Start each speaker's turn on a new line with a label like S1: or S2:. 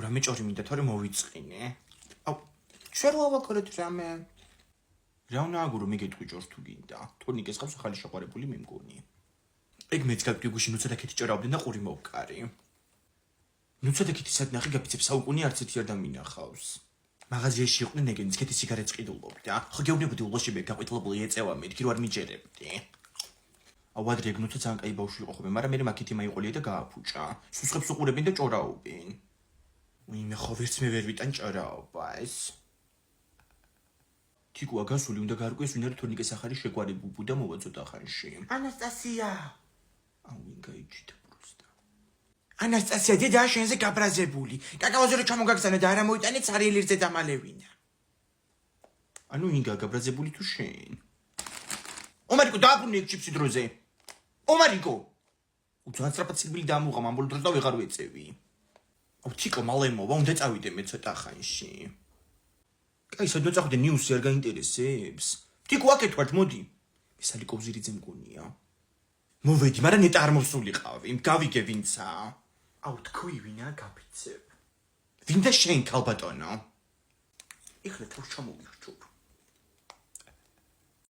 S1: რამე ჭორი მინდა თორე მოვიწყინე. აუ, შენ ვავაკრეთ რამე. რა უნდა აგურო მიგეტყვი ჭორს თუ გინდა. თორნიკეს ყავს ახალი შეყვარებული მე მგონი. ეგ მეც გაგვი გუში ნუცა და ქეთი ჭორავდნენ და ყური მოვკარი. ნუცა და ქეთი სადნახი გაფიცებს საუკუნე არც ერთი არ დამინახავს. მაღაზიაში იყვნენ ეგენიც ქეთი სიგარეტს ყიდულობდა. ხო გეუბნებოდი ულოშები გაყვითლებული ეწევა მეთქი რო არ მიჯერებდი. აუ ადრე ეგ ნუცა ძალიან კაი ბავშვი იყო ხოლმე, მაგრამ მე მაქეთი მაიყოლია და გააფუჭა. სუსხებს უყურებენ და ჭორაობენ. მე ხო ვერც მე ვერ ვიტან ჭორაობა ეს. თიკუა გასული უნდა გარკვეს ვინ არის თორნიკეს ახალი შეგვარი ბუბუ და მოვაწოთ ახანში.
S2: ანასტასია.
S1: აუ ვინ გაიჩიტა პროსტა.
S2: ანასტასია დედა შენზე გაბრაზებული. კაკაოზე რო ჩამოგაგზავნა და არა მოიტანე ცარიელირზე დამალევინა.
S1: ანუ ვინ გაბრაზებული თუ შენ?
S2: ომარიკო დააბრუნე ეგ ჩიფსი დროზე. ომარიკო.
S1: უცან სწრაფად სირბილი დამუღა მამბოლ დროს და ვეღარ ვეწევი. აუ თიკო მალე მოვა უნდა წავიდე მე ცოტა ხანში. კაი სადმე წავიდე ნიუსი არ გაინტერესებს?
S2: თიკო აქეთ ვარ მოდი.
S1: მესალი კობზირიძე მგონია. მოვედი, მაგრამ ნეტა არ მოსულიყავი. გავიგე ვინცა.
S2: აუ თქვი ვინა გაფიცებ.
S1: ვინ და შენ ქალბატონო?
S2: ეხლა თავს ჩამოვიხჩობ.